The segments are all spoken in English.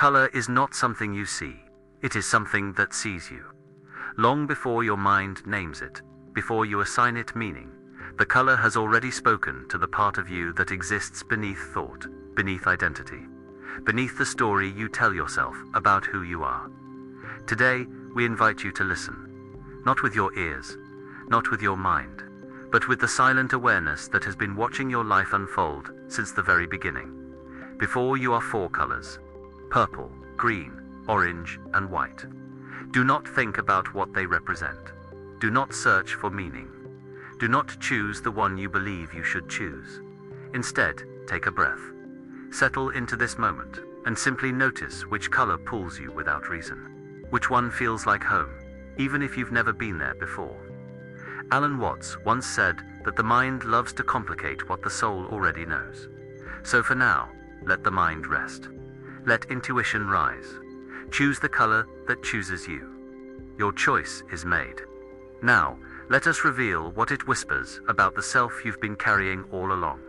Color is not something you see, it is something that sees you. Long before your mind names it, before you assign it meaning, the color has already spoken to the part of you that exists beneath thought, beneath identity, beneath the story you tell yourself about who you are. Today, we invite you to listen, not with your ears, not with your mind, but with the silent awareness that has been watching your life unfold since the very beginning. Before you are four colors: purple, green, orange, and white. Do not think about what they represent. Do not search for meaning. Do not choose the one you believe you should choose. Instead, take a breath. Settle into this moment, and simply notice which color pulls you without reason. Which one feels like home, even if you've never been there before. Alan Watts once said that the mind loves to complicate what the soul already knows. So for now, let the mind rest. Let intuition rise. Choose the color that chooses you. Your choice is made. Now, let us reveal what it whispers about the self you've been carrying all along.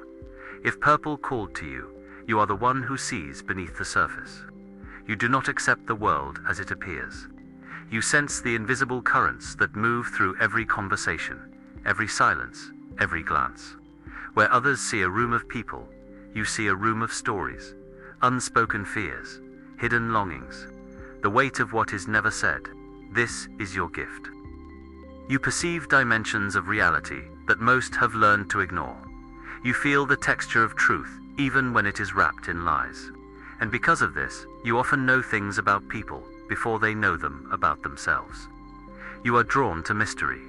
If purple called to you, you are the one who sees beneath the surface. You do not accept the world as it appears. You sense the invisible currents that move through every conversation, every silence, every glance. Where others see a room of people, you see a room of stories, unspoken fears, hidden longings, the weight of what is never said. This is your gift. You perceive dimensions of reality that most have learned to ignore. You feel the texture of truth even when it is wrapped in lies. And because of this, you often know things about people before they know them about themselves. You are drawn to mystery.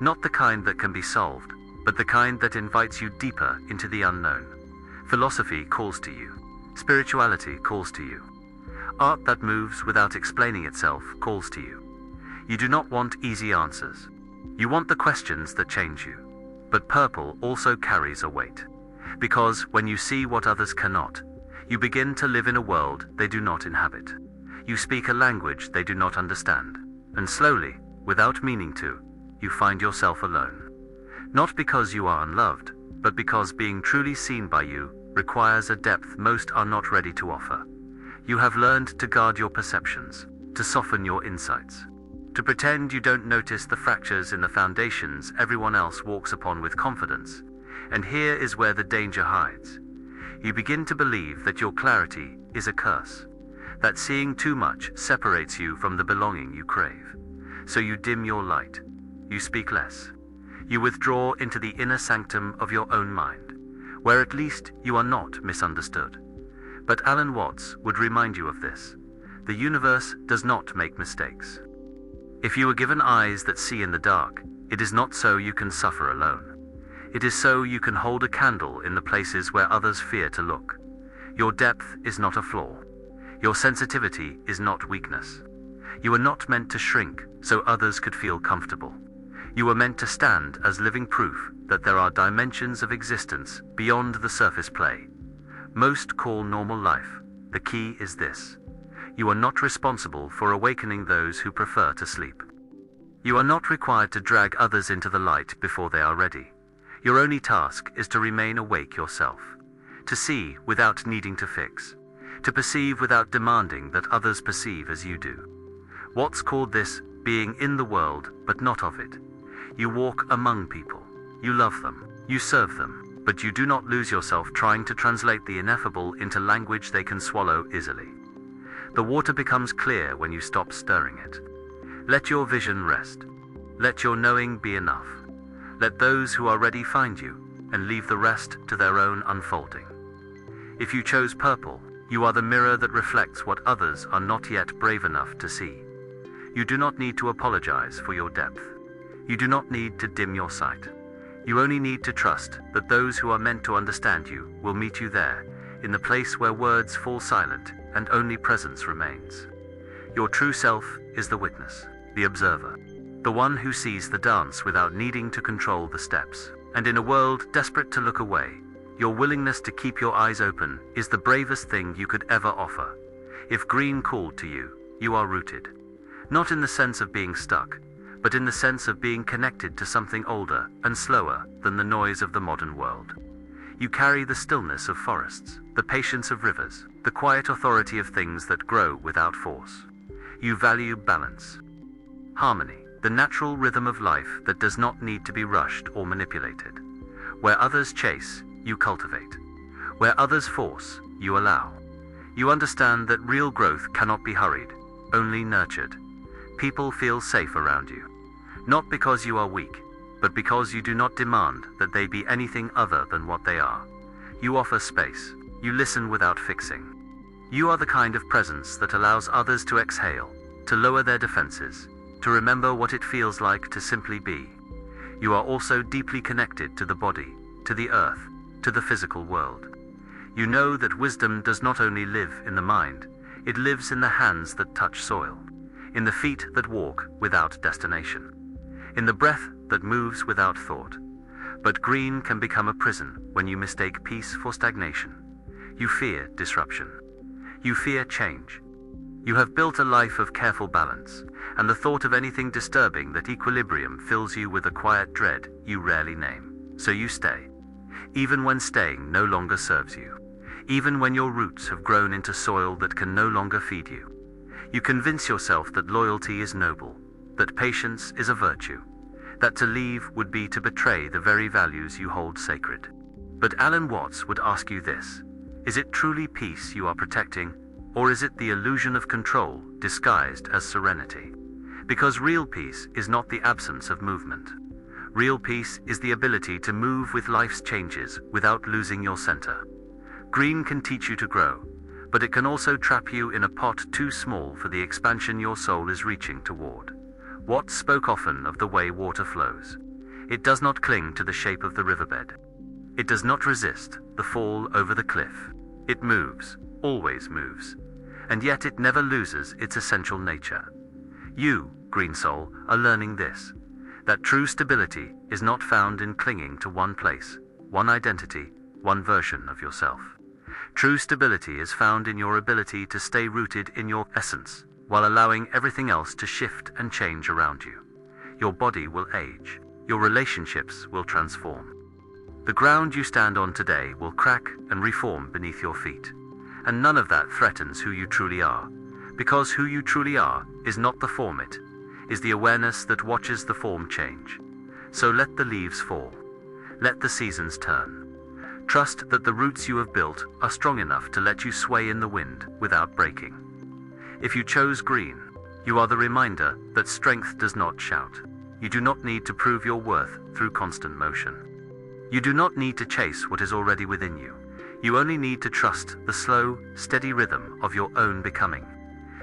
Not the kind that can be solved, but the kind that invites you deeper into the unknown. Philosophy calls to you. Spirituality calls to you. Art that moves without explaining itself calls to you. You do not want easy answers. You want the questions that change you. But purple also carries a weight. Because when you see what others cannot, you begin to live in a world they do not inhabit. You speak a language they do not understand. And slowly, without meaning to, you find yourself alone. Not because you are unloved, but because being truly seen by you requires a depth most are not ready to offer. You have learned to guard your perceptions, to soften your insights, to pretend you don't notice the fractures in the foundations everyone else walks upon with confidence. And here is where the danger hides. You begin to believe that your clarity is a curse, that seeing too much separates you from the belonging you crave. So you dim your light, you speak less, you withdraw into the inner sanctum of your own mind, where at least you are not misunderstood. But Alan Watts would remind you of this. The universe does not make mistakes. If you are given eyes that see in the dark, it is not so you can suffer alone. It is so you can hold a candle in the places where others fear to look. Your depth is not a flaw. Your sensitivity is not weakness. You are not meant to shrink so others could feel comfortable. You are meant to stand as living proof that there are dimensions of existence beyond the surface play. Most call normal life. The key is this. You are not responsible for awakening those who prefer to sleep. You are not required to drag others into the light before they are ready. Your only task is to remain awake yourself, to see without needing to fix, to perceive without demanding that others perceive as you do. Watts called this being in the world but not of it. You walk among people, you love them, you serve them, but you do not lose yourself trying to translate the ineffable into language they can swallow easily. The water becomes clear when you stop stirring it. Let your vision rest. Let your knowing be enough. Let those who are ready find you, and leave the rest to their own unfolding. If you chose purple, you are the mirror that reflects what others are not yet brave enough to see. You do not need to apologize for your depth. You do not need to dim your sight. You only need to trust that those who are meant to understand you will meet you there, in the place where words fall silent and only presence remains. Your true self is the witness, the observer, the one who sees the dance without needing to control the steps. And in a world desperate to look away, your willingness to keep your eyes open is the bravest thing you could ever offer. If green called to you, you are rooted. Not in the sense of being stuck, but in the sense of being connected to something older and slower than the noise of the modern world. You carry the stillness of forests, the patience of rivers, the quiet authority of things that grow without force. You value balance, harmony, the natural rhythm of life that does not need to be rushed or manipulated. Where others chase, you cultivate. Where others force, you allow. You understand that real growth cannot be hurried, only nurtured. People feel safe around you, not because you are weak, but because you do not demand that they be anything other than what they are. You offer space. You listen without fixing. You are the kind of presence that allows others to exhale, to lower their defenses, to remember what it feels like to simply be. You are also deeply connected to the body, to the earth, to the physical world. You know that wisdom does not only live in the mind, it lives in the hands that touch soil, in the feet that walk without destination, in the breath that moves without thought. But green can become a prison when you mistake peace for stagnation. You fear disruption. You fear change. You have built a life of careful balance, and the thought of anything disturbing that equilibrium fills you with a quiet dread you rarely name. So you stay, even when staying no longer serves you, even when your roots have grown into soil that can no longer feed you. You convince yourself that loyalty is noble, that patience is a virtue, that to leave would be to betray the very values you hold sacred. But Alan Watts would ask you this: is it truly peace you are protecting, or is it the illusion of control disguised as serenity? Because real peace is not the absence of movement. Real peace is the ability to move with life's changes without losing your center. Green can teach you to grow, but it can also trap you in a pot too small for the expansion your soul is reaching toward. Watts spoke often of the way water flows. It does not cling to the shape of the riverbed. It does not resist the fall over the cliff. It moves, always moves, and yet it never loses its essential nature. You, green soul, are learning this, that true stability is not found in clinging to one place, one identity, one version of yourself. True stability is found in your ability to stay rooted in your essence, while allowing everything else to shift and change around you. Your body will age. Your relationships will transform. The ground you stand on today will crack and reform beneath your feet. And none of that threatens who you truly are, because who you truly are is not the form, it is the awareness that watches the form change. So let the leaves fall. Let the seasons turn. Trust that the roots you have built are strong enough to let you sway in the wind without breaking. If you chose green, you are the reminder that strength does not shout. You do not need to prove your worth through constant motion. You do not need to chase what is already within you. You only need to trust the slow, steady rhythm of your own becoming.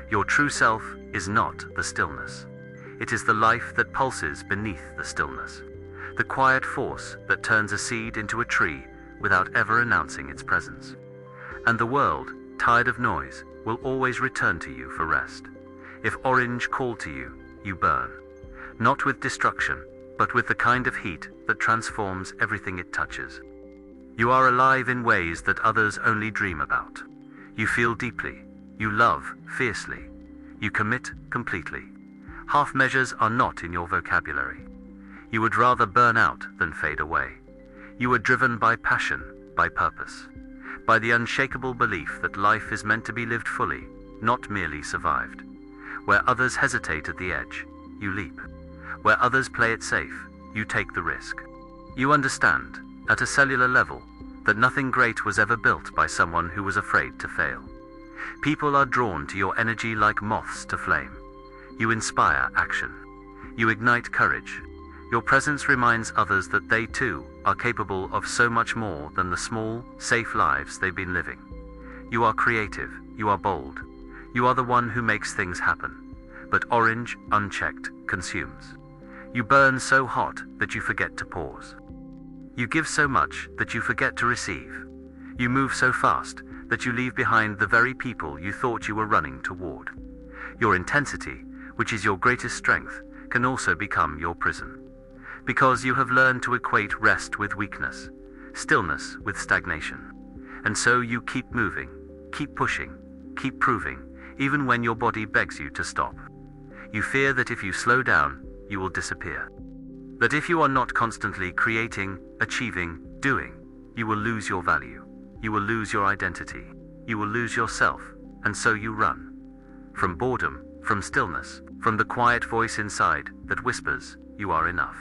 Your true self is not the stillness. It is the life that pulses beneath the stillness, the quiet force that turns a seed into a tree without ever announcing its presence. And the world, tired of noise, will always return to you for rest. If orange called to you, you burn, not with destruction, but with the kind of heat that transforms everything it touches. You are alive in ways that others only dream about. You feel deeply. You love fiercely. You commit completely. Half measures are not in your vocabulary. You would rather burn out than fade away. You are driven by passion, by purpose, by the unshakable belief that life is meant to be lived fully, not merely survived. Where others hesitate at the edge, you leap. Where others play it safe, you take the risk. You understand, at a cellular level, that nothing great was ever built by someone who was afraid to fail. People are drawn to your energy like moths to flame. You inspire action. You ignite courage. Your presence reminds others that they too are capable of so much more than the small, safe lives they've been living. You are creative. You are bold. You are the one who makes things happen. But orange, unchecked, consumes. You burn so hot that you forget to pause. You give so much that you forget to receive. You move so fast that you leave behind the very people you thought you were running toward. Your intensity, which is your greatest strength, can also become your prison. Because you have learned to equate rest with weakness, stillness with stagnation. And so you keep moving, keep pushing, keep proving, even when your body begs you to stop. You fear that if you slow down, you will disappear. That if you are not constantly creating, achieving, doing, you will lose your value. You will lose your identity. You will lose yourself, and so you run. From boredom, from stillness, from the quiet voice inside that whispers, you are enough.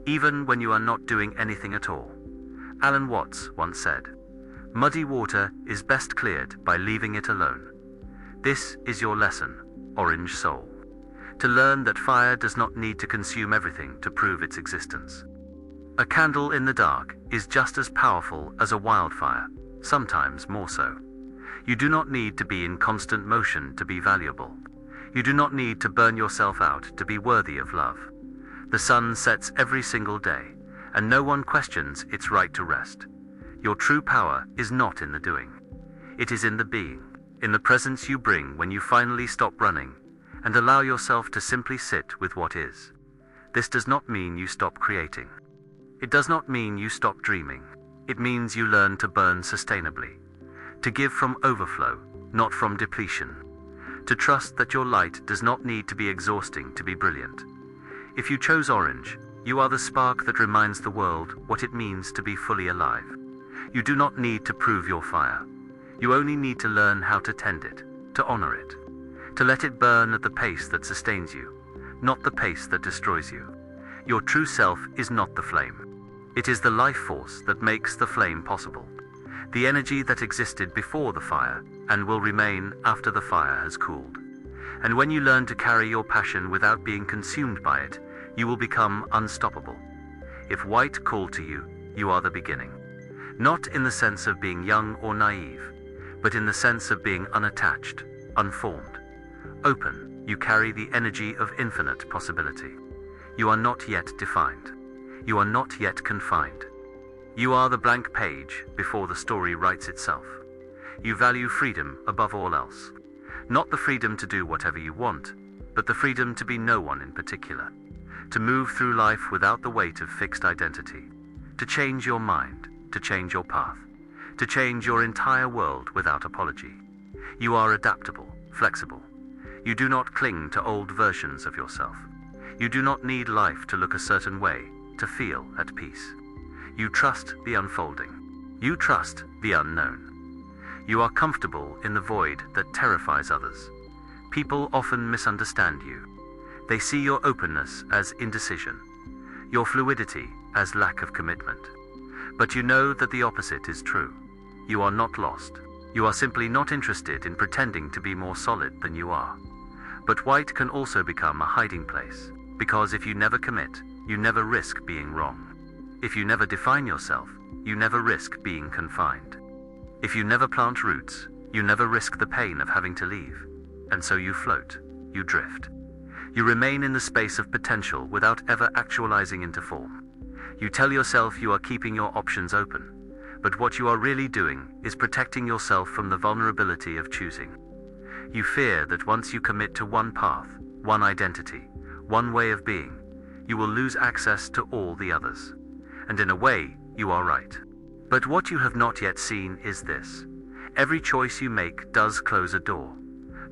Even when you are not doing anything at all. Alan Watts once said, "Muddy water is best cleared by leaving it alone." This is your lesson, Orange Soul. To learn that fire does not need to consume everything to prove its existence. A candle in the dark is just as powerful as a wildfire, sometimes more so. You do not need to be in constant motion to be valuable. You do not need to burn yourself out to be worthy of love. The sun sets every single day, and no one questions its right to rest. Your true power is not in the doing. It is in the being, in the presence you bring when you finally stop running and allow yourself to simply sit with what is. This does not mean you stop creating. It does not mean you stop dreaming. It means you learn to burn sustainably, to give from overflow, not from depletion, to trust that your light does not need to be exhausting to be brilliant. If you chose orange, you are the spark that reminds the world what it means to be fully alive. You do not need to prove your fire. You only need to learn how to tend it, to honor it, to let it burn at the pace that sustains you, not the pace that destroys you. Your true self is not the flame. It is the life force that makes the flame possible. The energy that existed before the fire and will remain after the fire has cooled. And when you learn to carry your passion without being consumed by it, you will become unstoppable. If white called to you, you are the beginning. Not in the sense of being young or naive, but in the sense of being unattached, unformed. Open, you carry the energy of infinite possibility. You are not yet defined. You are not yet confined. You are the blank page before the story writes itself. You value freedom above all else. Not the freedom to do whatever you want, but the freedom to be no one in particular. To move through life without the weight of fixed identity. To change your mind, to change your path. To change your entire world without apology. You are adaptable, flexible. You do not cling to old versions of yourself. You do not need life to look a certain way to feel at peace. You trust the unfolding. You trust the unknown. You are comfortable in the void that terrifies others. People often misunderstand you. They see your openness as indecision, your fluidity as lack of commitment. But you know that the opposite is true. You are not lost. You are simply not interested in pretending to be more solid than you are. But white can also become a hiding place, because if you never commit, you never risk being wrong. If you never define yourself, you never risk being confined. If you never plant roots, you never risk the pain of having to leave. And so you float, you drift. You remain in the space of potential without ever actualizing into form. You tell yourself you are keeping your options open, but what you are really doing is protecting yourself from the vulnerability of choosing. You fear that once you commit to one path, one identity, one way of being, you will lose access to all the others. And in a way, you are right. But what you have not yet seen is this. Every choice you make does close a door,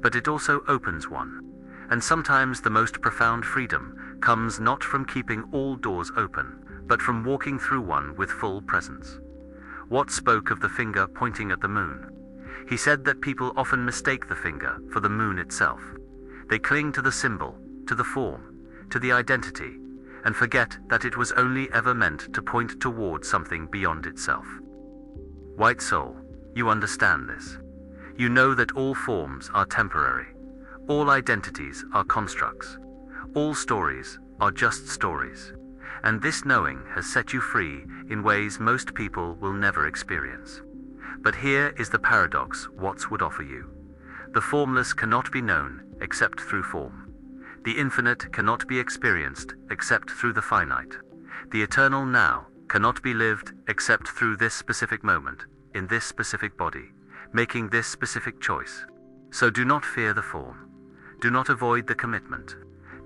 but it also opens one. And sometimes the most profound freedom comes not from keeping all doors open, but from walking through one with full presence. Watt spoke of the finger pointing at the moon. He said that people often mistake the finger for the moon itself. They cling to the symbol, to the form, to the identity, and forget that it was only ever meant to point toward something beyond itself. White soul, you understand this. You know that all forms are temporary. All identities are constructs. All stories are just stories. And this knowing has set you free in ways most people will never experience. But here is the paradox Watts would offer you. The formless cannot be known except through form. The infinite cannot be experienced except through the finite. The eternal now cannot be lived except through this specific moment, in this specific body, making this specific choice. So do not fear the form. Do not avoid the commitment.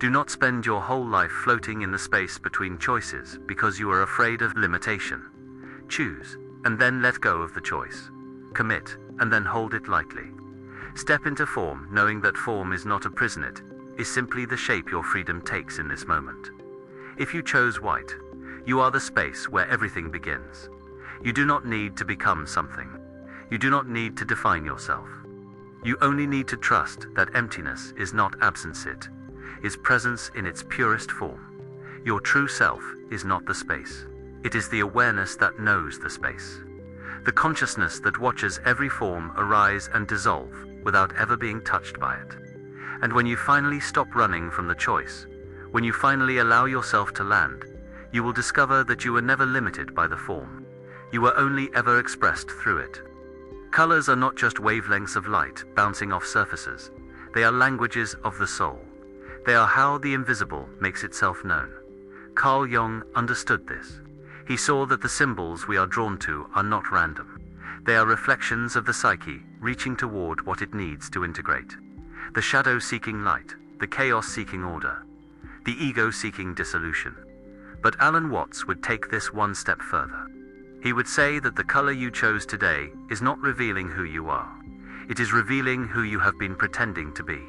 Do not spend your whole life floating in the space between choices because you are afraid of limitation. Choose, and then let go of the choice. Commit, and then hold it lightly. Step into form, knowing that form is not a prison, it is simply the shape your freedom takes in this moment. If you chose white, you are the space where everything begins. You do not need to become something. You do not need to define yourself. You only need to trust that emptiness is not absence, it is presence in its purest form. Your true self is not the space. It is the awareness that knows the space. The consciousness that watches every form arise and dissolve without ever being touched by it. And when you finally stop running from the choice, when you finally allow yourself to land, you will discover that you were never limited by the form. You were only ever expressed through it. Colors are not just wavelengths of light bouncing off surfaces. They are languages of the soul. They are how the invisible makes itself known. Carl Jung understood this. He saw that the symbols we are drawn to are not random. They are reflections of the psyche reaching toward what it needs to integrate. The shadow seeking light, the chaos seeking order, the ego seeking dissolution. But Alan Watts would take this one step further. He would say that the color you chose today is not revealing who you are. It is revealing who you have been pretending to be.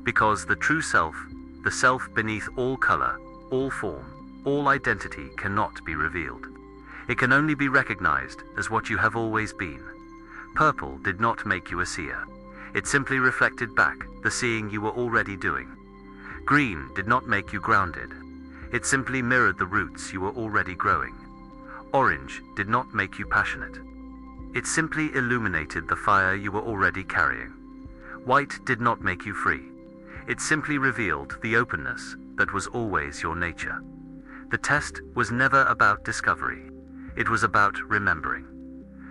Because the true self, the self beneath all color, all form, all identity cannot be revealed. It can only be recognized as what you have always been. Purple did not make you a seer. It simply reflected back the seeing you were already doing. Green did not make you grounded. It simply mirrored the roots you were already growing. Orange did not make you passionate. It simply illuminated the fire you were already carrying. White did not make you free. It simply revealed the openness that was always your nature. The test was never about discovery. It was about remembering.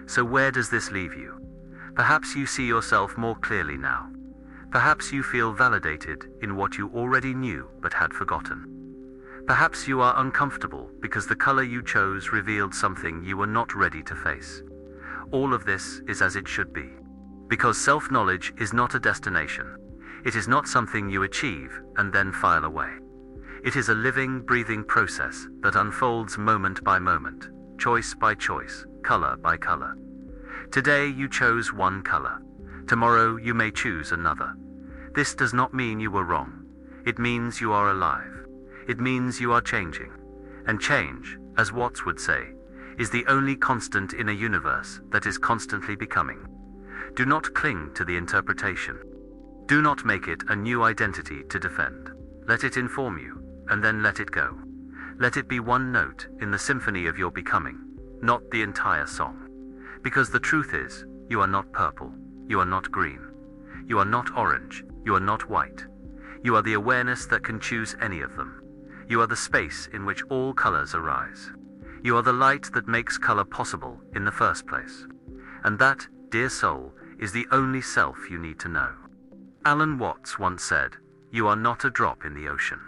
So where does this leave you? Perhaps you see yourself more clearly now. Perhaps you feel validated in what you already knew but had forgotten. Perhaps you are uncomfortable because the color you chose revealed something you were not ready to face. All of this is as it should be. Because self-knowledge is not a destination. It is not something you achieve and then file away. It is a living, breathing process that unfolds moment by moment, choice by choice, color by color. Today you chose one color. Tomorrow you may choose another. This does not mean you were wrong. It means you are alive. It means you are changing. And change, as Watts would say, is the only constant in a universe that is constantly becoming. Do not cling to the interpretation. Do not make it a new identity to defend. Let it inform you, and then let it go. Let it be one note in the symphony of your becoming, not the entire song. Because the truth is, you are not purple, you are not green, you are not orange, you are not white. You are the awareness that can choose any of them. You are the space in which all colors arise. You are the light that makes color possible in the first place. And that, dear soul, is the only self you need to know. Alan Watts once said, "You are not a drop in the ocean.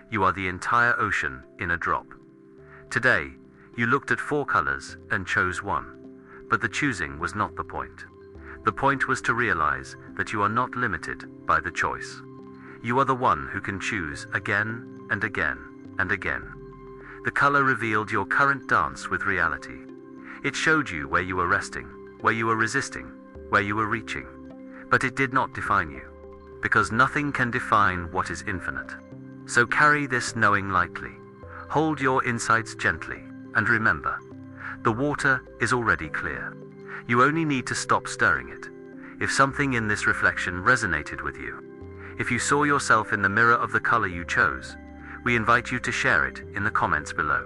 You are the entire ocean in a drop." Today, you looked at 4 colors and chose one. But the choosing was not the point. The point was to realize that you are not limited by the choice. You are the one who can choose again and again and again. The color revealed your current dance with reality. It showed you where you were resting, where you were resisting, where you were reaching. But it did not define you, because nothing can define what is infinite. So carry this knowing lightly. Hold your insights gently, and remember, the water is already clear. You only need to stop stirring it. If something in this reflection resonated with you, if you saw yourself in the mirror of the color you chose, we invite you to share it in the comments below.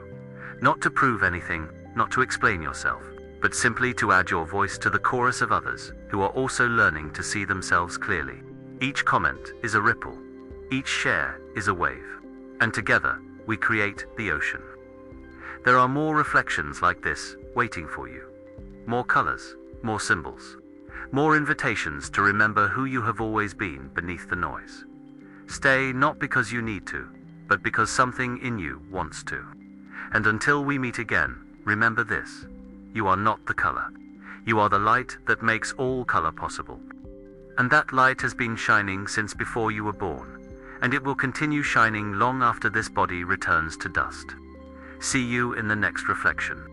Not to prove anything, not to explain yourself, but simply to add your voice to the chorus of others who are also learning to see themselves clearly. Each comment is a ripple. Each share is a wave. And together, we create the ocean. There are more reflections like this waiting for you. More colors, more symbols, more invitations to remember who you have always been beneath the noise. Stay not because you need to, but because something in you wants to. And until we meet again, remember this: you are not the color. You are the light that makes all color possible. And that light has been shining since before you were born, and it will continue shining long after this body returns to dust. See you in the next reflection.